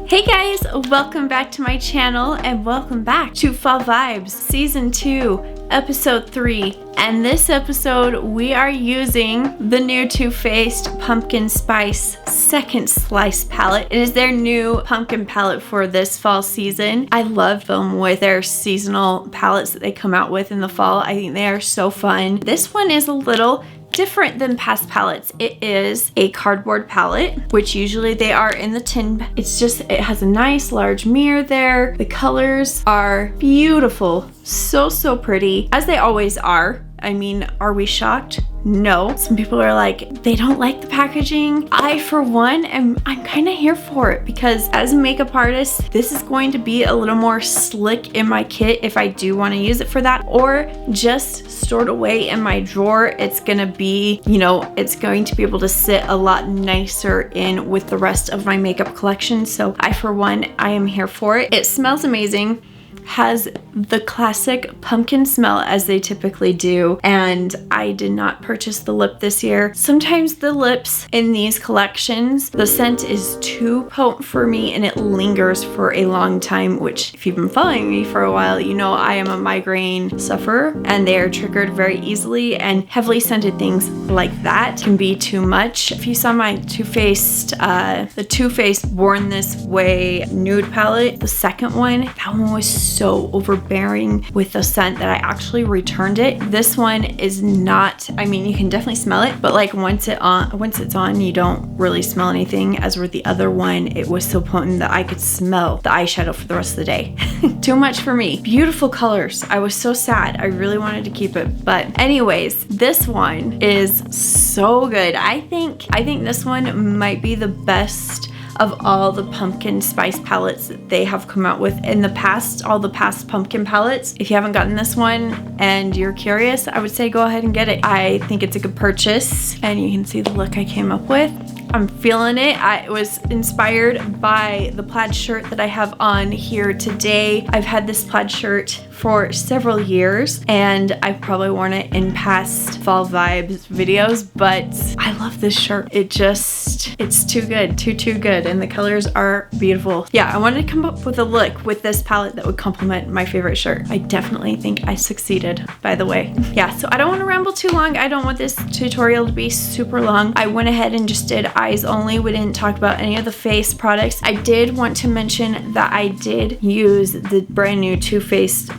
Hey guys, welcome back to my channel and welcome back to Fall Vibes Season 2, Episode 3. And this episode we are using the new Too Faced Pumpkin Spice Second Slice palette. It is their new pumpkin palette for this fall season. I love them with their seasonal palettes that they come out with in the fall. I think they are so fun. This one is a little different than past palettes. It is a cardboard palette, which usually they are in the tin. It has a nice large mirror there. The colors are beautiful. So pretty, as they always are. I mean, are we shocked? No. Some people are like, they don't like the packaging. I, for one, I'm kind of here for it because as a makeup artist, this is going to be a little more slick in my kit if I do want to use it for that, or just stored away in my drawer. It's gonna be, it's going to be able to sit a lot nicer in with the rest of my makeup collection. So I, for one, I am here for it. It smells amazing. Has the classic pumpkin smell as they typically do, and I did not purchase the lip this year. Sometimes the lips in these collections, the scent is too potent for me and it lingers for a long time, which if you've been following me for a while, you know I am a migraine sufferer and they are triggered very easily, and heavily scented things like that can be too much. If you saw my Too Faced, the Too Faced Born This Way nude palette, the second one, that one was so overbearing with the scent that I actually returned it. This one is not, I mean, you can definitely smell it, but like once it's on, you don't really smell anything. As with the other one, it was so potent that I could smell the eyeshadow for the rest of the day. Too much for me. Beautiful colors. I was so sad. I really wanted to keep it. But anyways, this one is so good. I think this one might be the best of all the pumpkin spice palettes that they have come out with in the past, all the past pumpkin palettes. If you haven't gotten this one and you're curious, I would say go ahead and get it. I think it's a good purchase, and you can see the look I came up with. I'm feeling it. I was inspired by the plaid shirt that I have on here today. I've had this plaid shirt for several years and I've probably worn it in past Fall Vibes videos, but I love this shirt. It's too good, too good, and the colors are beautiful. Yeah, I wanted to come up with a look with this palette that would complement my favorite shirt. I definitely think I succeeded, by the way. Yeah, so I don't want to ramble too long. I don't want this tutorial to be super long. I went ahead and just did eyes only. We didn't talk about any of the face products. I did want to mention that I did use the brand new Too Faced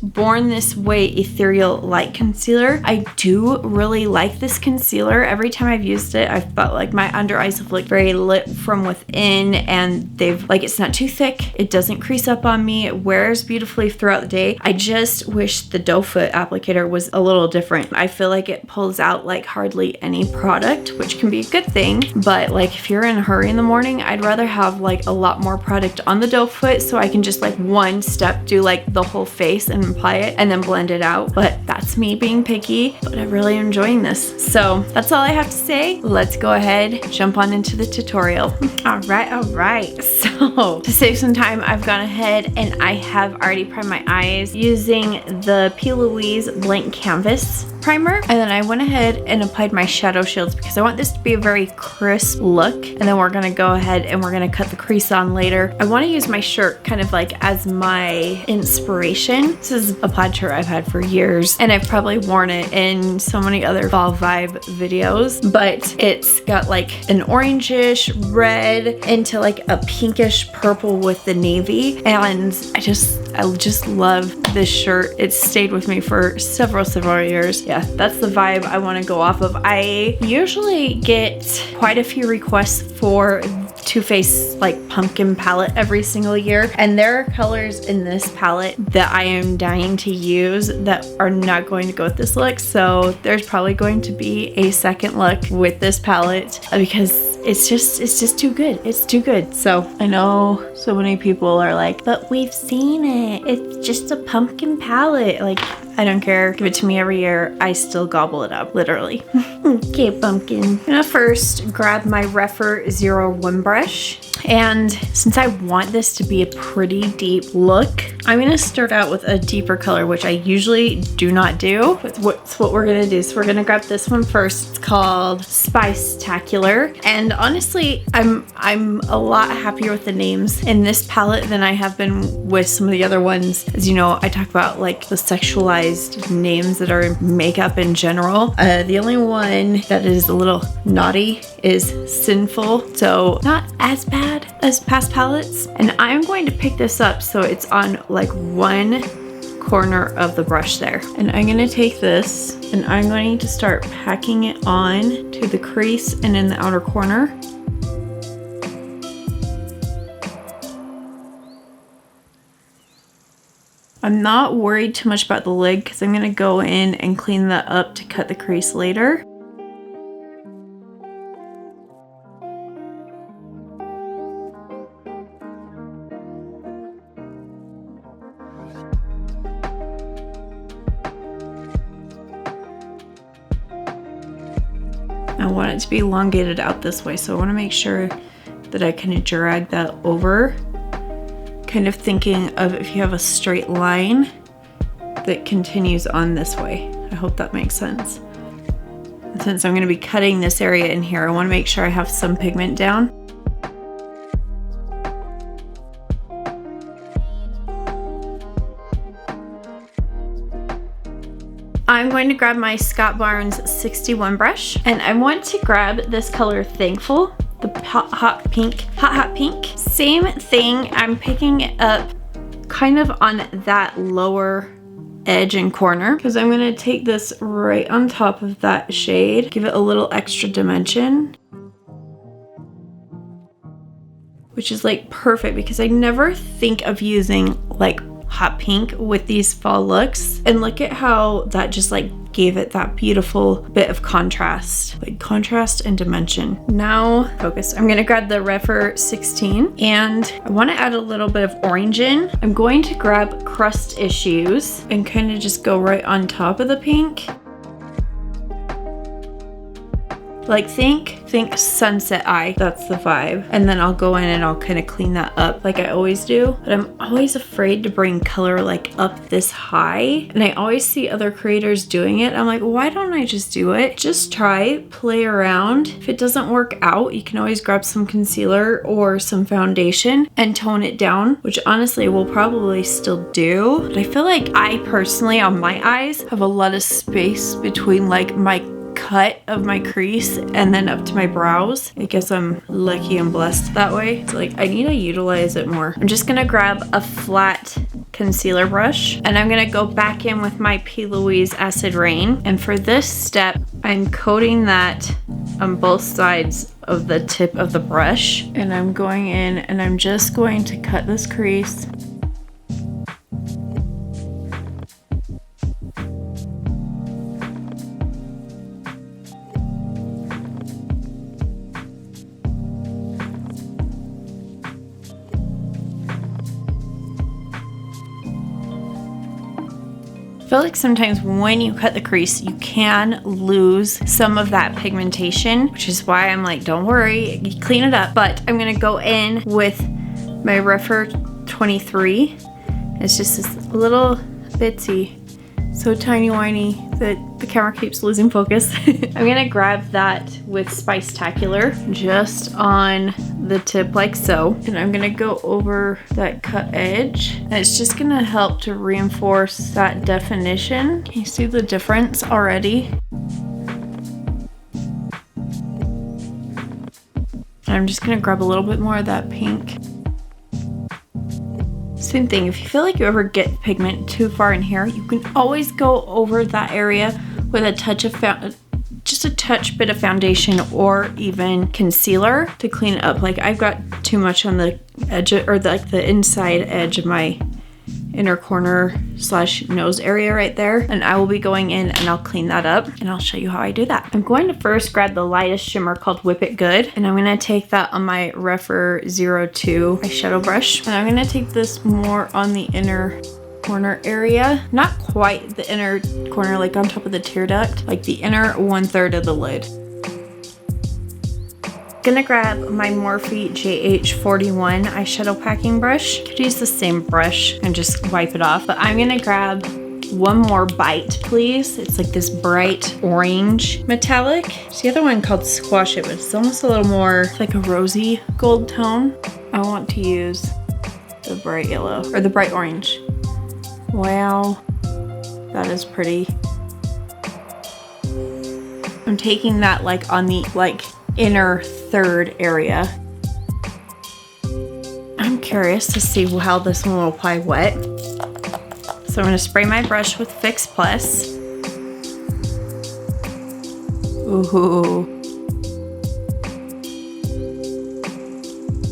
Born This Way Ethereal Light Concealer. I do really like this concealer. Every time I've used it, I've felt like my under eyes have looked very lit from within, and it's not too thick. It doesn't crease up on me. It wears beautifully throughout the day. I just wish the doe foot applicator was a little different. I feel like it pulls out like hardly any product, which can be a good thing, but like if you're in a hurry in the morning, I'd rather have like a lot more product on the doe foot so I can just like one step do like the whole face and apply it and then blend it out. But that's me being picky, but I'm really enjoying this. So that's all I have to say. Let's go ahead, jump on into the tutorial. All right. So to save some time, I've gone ahead and I have already primed my eyes using the P. Louise Blank Canvas primer, and then I went ahead and applied my shadow shields because I want this to be a very crisp look, and then we're gonna go ahead and we're gonna cut the crease on later. I want to use my shirt kind of like as my inspiration. This is a plaid shirt I've had for years and I've probably worn it in so many other Fall Vibe videos, but it's got like an orangish red into like a pinkish purple with the navy, and I just love this shirt. It's stayed with me for several years. Yeah, that's the vibe I want to go off of. I usually get quite a few requests for Too Faced like pumpkin palette every single year, and there are colors in this palette that I am dying to use that are not going to go with this look, so there's probably going to be a second look with this palette because it's just too good. It's too good. So I know so many people are like, but we've seen it. It's just a pumpkin palette. Like, I don't care. Give it to me every year. I still gobble it up, literally. Okay, pumpkin. I'm gonna first grab my Rephr 01 brush And since I want this to be a pretty deep look, I'm gonna start out with a deeper color, which I usually do not do. It's what we're gonna do. So we're gonna grab this one first. It's called Spice-tacular. And honestly, I'm a lot happier with the names in this palette than I have been with some of the other ones. As you know, I talk about like the sexualized names that are in makeup in general. The only one that is a little naughty is Sinful. So not as bad as past palettes. And I'm going to pick this up so it's on like one corner of the brush there. And I'm gonna take this and I'm going to start packing it on to the crease and in the outer corner. I'm not worried too much about the lid because I'm gonna go in and clean that up to cut the crease later. I want it to be elongated out this way, so I want to make sure that I kind of drag that over, kind of thinking of if you have a straight line that continues on this way. I hope that makes sense. And since I'm going to be cutting this area in here, I want to make sure I have some pigment down. I'm going to grab my Scott Barnes 61 brush, and I want to grab this color Thankful, the hot pink. Same thing, I'm picking it up kind of on that lower edge and corner because I'm going to take this right on top of that shade, give it a little extra dimension, which is like perfect because I never think of using like hot pink with these fall looks, and look at how that just like gave it that beautiful bit of contrast, like contrast and dimension. Now focus. I'm gonna grab the Refer 16 and I want to add a little bit of orange in. I'm going to grab Crust Issues and kind of just go right on top of the pink. Like think Sunset Eye, that's the vibe. And then I'll go in and I'll kind of clean that up like I always do. But I'm always afraid to bring color like up this high. And I always see other creators doing it. I'm like, why don't I just do it? Just try, play around. If it doesn't work out, you can always grab some concealer or some foundation and tone it down, which honestly we'll probably still do. But I feel like I personally, on my eyes, have a lot of space between like my cut of my crease and then up to my brows. I guess I'm lucky and blessed that way. It's like I need to utilize it more. I'm just gonna grab a flat concealer brush and I'm gonna go back in with my P. Louise Acid Rain, and for this step I'm coating that on both sides of the tip of the brush, and I'm going in and I'm just going to cut this crease. I feel like sometimes when you cut the crease, you can lose some of that pigmentation, which is why I'm like, don't worry, you clean it up. But I'm gonna go in with my Refer 23. It's just this little bitsy, so tiny whiny that the camera keeps losing focus. I'm gonna grab that with Spice-tacular just on the tip like so, and I'm gonna go over that cut edge, and it's just gonna help to reinforce that definition. Can you see the difference already? And I'm just gonna grab a little bit more of that pink. Same thing, if you feel like you ever get pigment too far in here, you can always go over that area with a touch of just a touch bit of foundation or even concealer to clean it up. Like I've got too much on the edge, or like the inside edge of my inner corner slash nose area right there, and I will be going in and I'll clean that up and I'll show you how I do that. I'm going to first grab the lightest shimmer called Whip It Good, and I'm going to take that on my Refer 02 eyeshadow brush, and I'm going to take this more on the inner corner area, not quite the inner corner, like on top of the tear duct, like the inner 1/3 of the lid. Gonna grab my Morphe JH41 eyeshadow packing brush. Could use the same brush and just wipe it off, but I'm gonna grab one more bite, please. It's like this bright orange metallic. There's the other one called Squash It, but it's almost a little more like a rosy gold tone. I want to use the bright yellow or the bright orange. Wow, that is pretty. I'm taking that like on the inner third area. I'm curious to see how this one will apply wet. So I'm gonna spray my brush with Fix Plus. Ooh.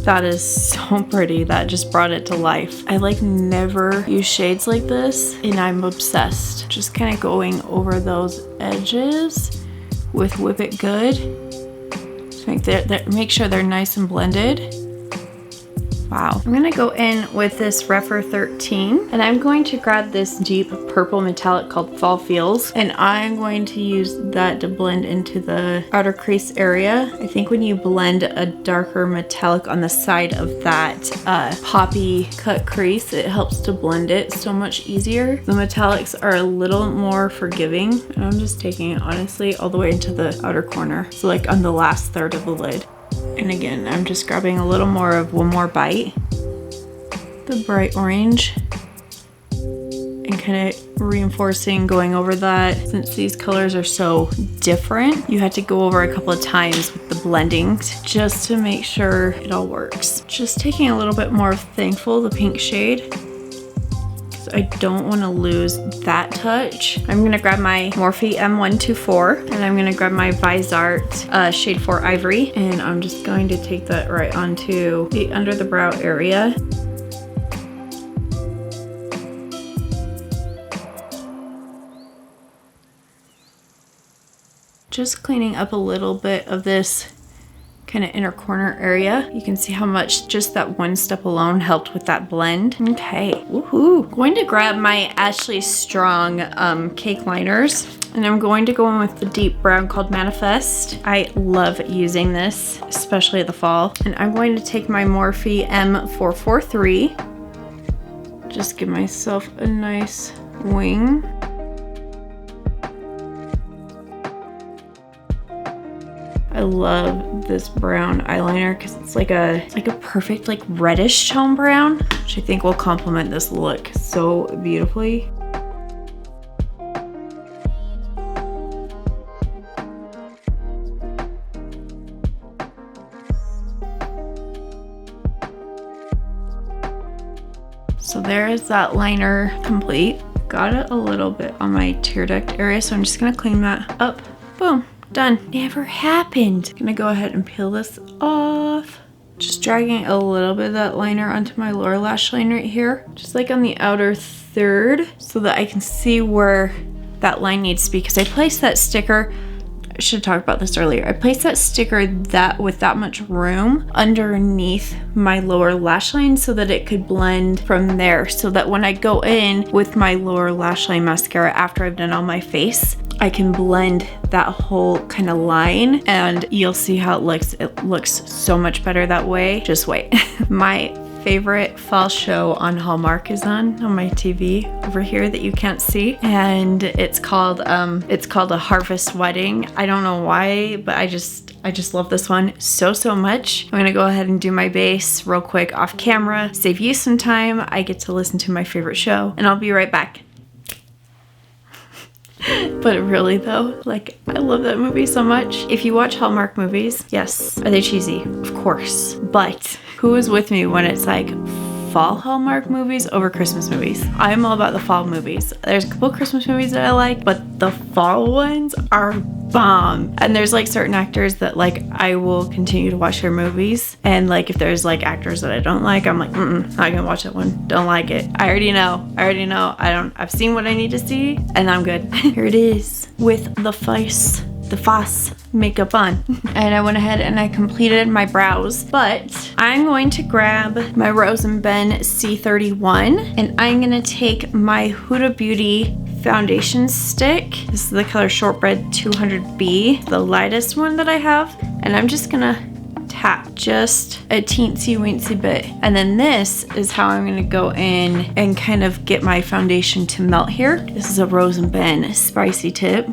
That is so pretty. That just brought it to life. I like never use shades like this and I'm obsessed. Just kind of going over those edges with Whip It Good. Make sure they're nice and blended. Wow. I'm gonna go in with this Rephr 13 and I'm going to grab this deep purple metallic called Fall Feels and I'm going to use that to blend into the outer crease area. I think when you blend a darker metallic on the side of that poppy cut crease, it helps to blend it so much easier. The metallics are a little more forgiving and I'm just taking it honestly all the way into the outer corner. So like on the last third of the lid. And again, I'm just grabbing a little more of one more bite, the bright orange, and kind of reinforcing, going over that. Since these colors are so different, you had to go over a couple of times with the blending just to make sure it all works. Just taking a little bit more of Thankful, the pink shade. I don't want to lose that touch. I'm going to grab my Morphe M124 and I'm going to grab my Visart shade 4 Ivory and I'm just going to take that right onto the under the brow area. Just cleaning up a little bit of this kind of inner corner area. You can see how much just that one step alone helped with that blend. Okay, woohoo. Going to grab my Ashley Strong cake liners and I'm going to go in with the deep brown called Manifest. I love using this, especially in the fall. And I'm going to take my Morphe M443. Just give myself a nice wing. I love this brown eyeliner because it's like a perfect like reddish tone brown, which I think will complement this look so beautifully. So there is that liner complete. Got it a little bit on my tear duct area, so I'm just gonna clean that up. Boom. Done. Never happened. Gonna go ahead and peel this off. Just dragging a little bit of that liner onto my lower lash line right here. Just like on the outer third so that I can see where that line needs to be. Because I placed that sticker, I should have talked about this earlier. I placed that sticker with that much room underneath my lower lash line so that it could blend from there. So that when I go in with my lower lash line mascara after I've done all my face, I can blend that whole kind of line and you'll see how it looks. It looks so much better that way. Just wait. My favorite fall show on Hallmark is on my TV over here that you can't see, and it's called A Harvest Wedding. I don't know why, but I just love this one so much. I'm gonna go ahead and do my base real quick off camera, save you some time. I get to listen to my favorite show, and I'll be right back. But really though, like, I love that movie so much. If you watch Hallmark movies, yes, are they cheesy? Of course. But who is with me when it's like fall Hallmark movies over Christmas movies? I'm all about the fall movies. There's a couple Christmas movies that I like, but the fall ones are bomb. And there's like certain actors that like I will continue to watch their movies, and like if there's like actors that I don't like, I'm like not gonna watch that one, don't like it. I already know I've seen what I need to see and I'm good. Here it is with the Foss makeup on. And I went ahead and I completed my brows, but I'm going to grab my Rose and Ben C31 and I'm gonna take my Huda Beauty foundation stick. This is the color Shortbread 200B, the lightest one that I have, and I'm just gonna tap, just a teensy weensy bit. And then this is how I'm gonna go in and kind of get my foundation to melt here. This is a Rose and Ben spicy tip.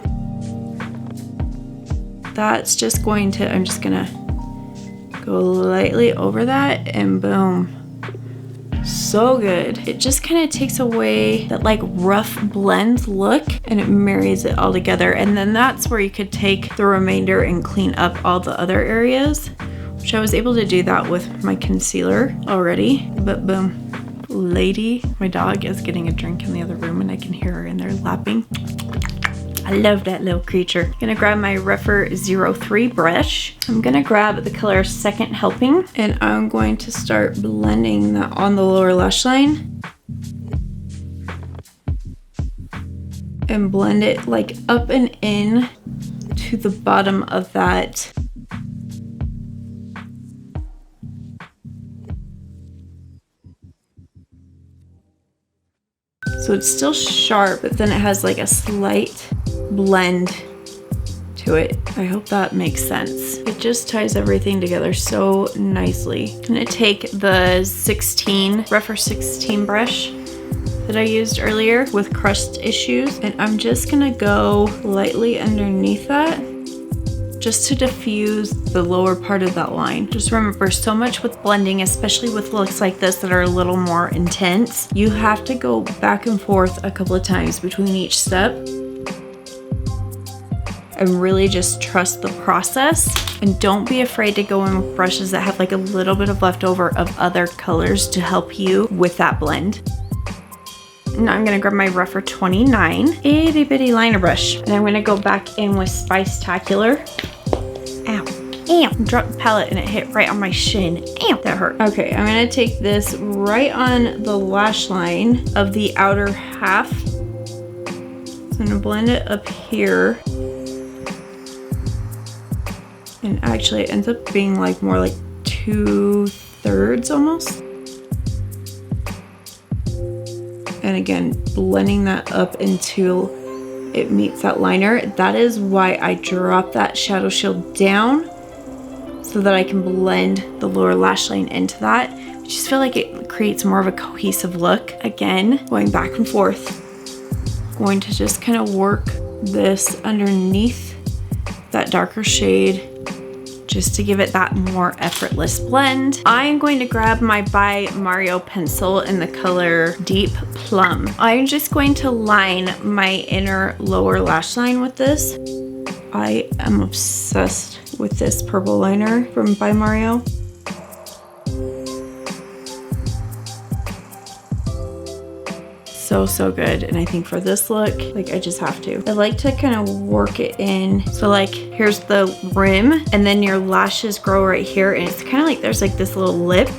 That's just going to, I'm just gonna go lightly over that and boom. So good. It just kind of takes away that like rough blend look and it marries it all together. And then that's where you could take the remainder and clean up all the other areas, which I was able to do that with my concealer already. But boom. Lady, my dog is getting a drink in the other room and I can hear her in there lapping. I love that little creature. I'm gonna grab my Rephr 03 brush. I'm gonna grab the color Second Helping and I'm going to start blending that on the lower lash line. And blend it like up and in to the bottom of that. So it's still sharp, but then it has like a slight blend to it. I hope that makes sense. It just ties everything together so nicely. I'm gonna take the Rephr 16 brush that I used earlier with crust issues, and I'm just gonna go lightly underneath that just to diffuse the lower part of that line. Just remember, so much with blending, especially with looks like this that are a little more intense, you have to go back and forth a couple of times between each step and really just trust the process. And don't be afraid to go in with brushes that have like a little bit of leftover of other colors to help you with that blend. Now I'm gonna grab my Rephr 29 itty bitty liner brush, and I'm gonna go back in with Spice-tacular. Ow, dropped the palette and it hit right on my shin. Ow, that hurt. Okay, I'm gonna take this right on the lash line of the outer half. So I'm gonna blend it up here. And actually it ends up being like more like 2/3 almost. And again, blending that up until it meets that liner. That is why I drop that shadow shield down so that I can blend the lower lash line into that. I just feel like it creates more of a cohesive look. Again, going back and forth. Going to just kind of work this underneath that darker shade just to give it that more effortless blend. I'm going to grab my By Mario pencil in the color Deep Plum. I'm just going to line my inner lower lash line with this. I am obsessed with this purple liner from By Mario. So good. And I think for this look, like I just have to. I like to kind of work it in. So like here's the rim and then your lashes grow right here and it's kind of like there's like this little lip.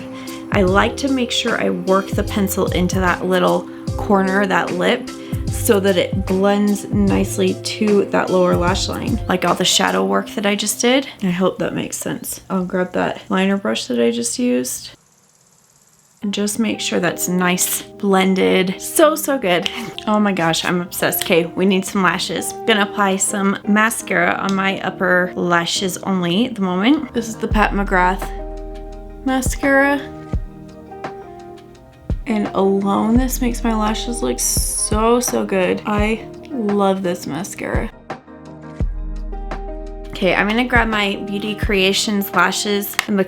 I like to make sure I work the pencil into that little corner, that lip, so that it blends nicely to that lower lash line. Like all the shadow work that I just did. I hope that makes sense. I'll grab that liner brush that I just used. And just make sure that's nice blended. So good. Oh my gosh, I'm obsessed. Okay, we need some lashes. Gonna apply some mascara on my upper lashes only at the moment. This is the Pat McGrath mascara. And alone, this makes my lashes look so good. I love this mascara. Okay, I'm gonna grab my Beauty Creations lashes in the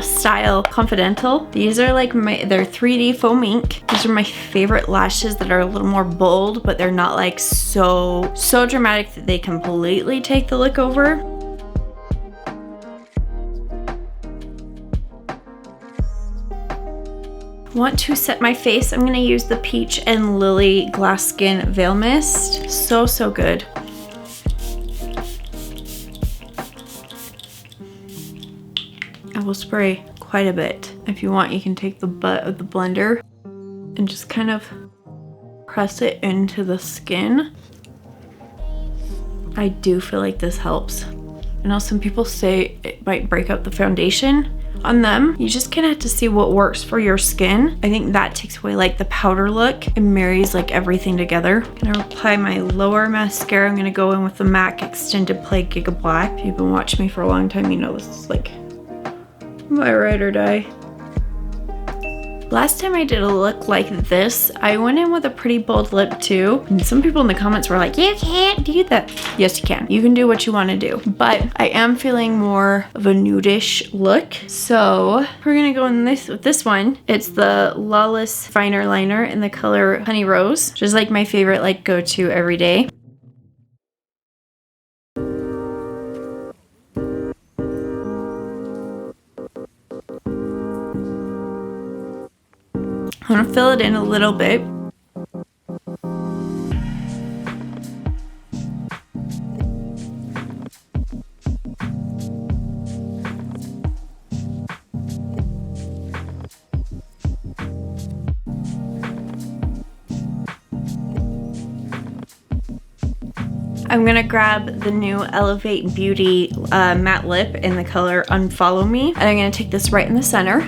style Confidential. These are like they're 3D foam ink. These are my favorite lashes that are a little more bold, but they're not like so dramatic that they completely take the look over. Want to set my face, I'm gonna use the Peach and Lily Glass Skin Veil Mist. So good. I will spray quite a bit. If you want, you can take the butt of the blender and just kind of press it into the skin. I do feel like this helps. I know some people say it might break up the foundation. on them. You just kind of have to see what works for your skin. I think that takes away like the powder look and marries like everything together. I'm gonna apply my lower mascara. I'm gonna go in with the MAC Extended Play Giga Black. If you've been watching me for a long time, you know this is like my ride or die. Last time I did a look like this, I went in with a pretty bold lip too. And some people in the comments were like, you can't do that. Yes, you can. You can do what you want to do. But I am feeling more of a nudish look. So we're gonna go in with this one. It's the LAWLESS Finer Liner in the color Honey Rose, which is like my favorite like go-to every day. I'm gonna fill it in a little bit. I'm gonna grab the new Elevate Beauty matte lip in the color Unfollow Me, and I'm gonna take this right in the center.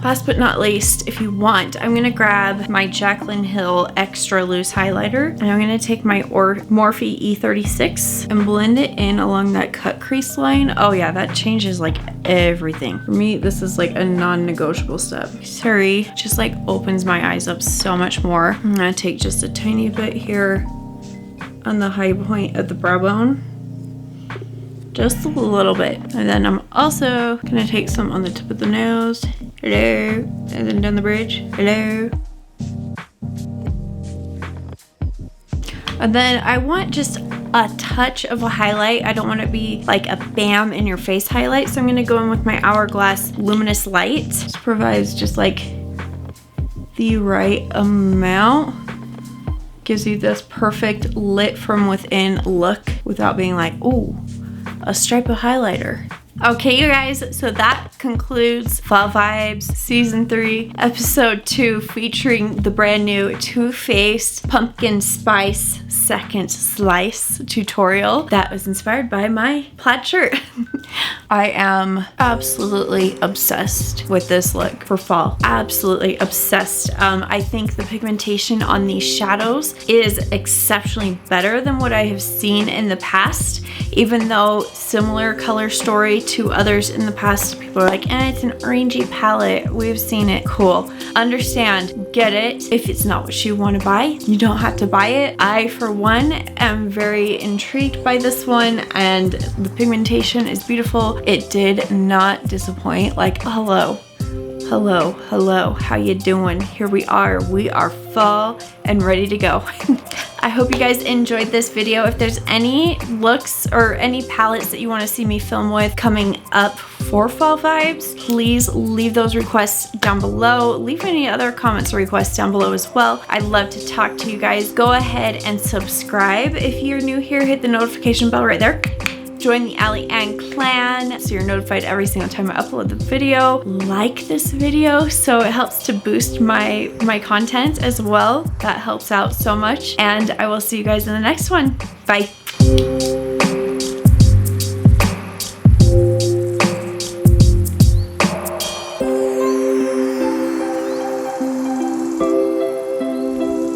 Last but not least, if you want, I'm gonna grab my Jaclyn Hill Extra Loose Highlighter, and I'm gonna take my Morphe E36 and blend it in along that cut crease line. Oh yeah, that changes like everything. For me, this is like a non-negotiable step. Sorry, just like opens my eyes up so much more. I'm gonna take just a tiny bit here on the high point of the brow bone. Just a little bit. And then I'm also gonna take some on the tip of the nose. Hello. And then down the bridge. Hello. And then I want just a touch of a highlight. I don't want it to be like a bam in your face highlight. So I'm gonna go in with my Hourglass Luminous Light. This provides just like the right amount. Gives you this perfect lit from within look without being like, ooh, a stripe of highlighter. Okay, you guys, so that concludes Fall Vibes Season 3, Episode 2, featuring the brand new Too Faced Pumpkin Spice Second Slice tutorial that was inspired by my plaid shirt. I am absolutely obsessed with this look for fall. Absolutely obsessed. I think the pigmentation on these shadows is exceptionally better than what I have seen in the past, even though similar color story to others in the past, people are like, it's an orangey palette. We've seen it. Cool. Understand. Get it. If it's not what you want to buy, you don't have to buy it. I, for one, am very intrigued by this one, and the pigmentation is beautiful. It did not disappoint. Like, hello, how you doing? Here we are fall and ready to go. I hope you guys enjoyed this video. If there's any looks or any palettes that you want to see me film with coming up for Fall Vibes, please leave those requests down below. Leave any other comments or requests down below as well. I'd love to talk to you guys. Go ahead and subscribe. If you're new here, hit the notification bell right there. Join the Allie Ann clan so you're notified every single time I upload the video. Like this video so it helps to boost my content as well. That helps out so much. And I will see you guys in the next one. Bye.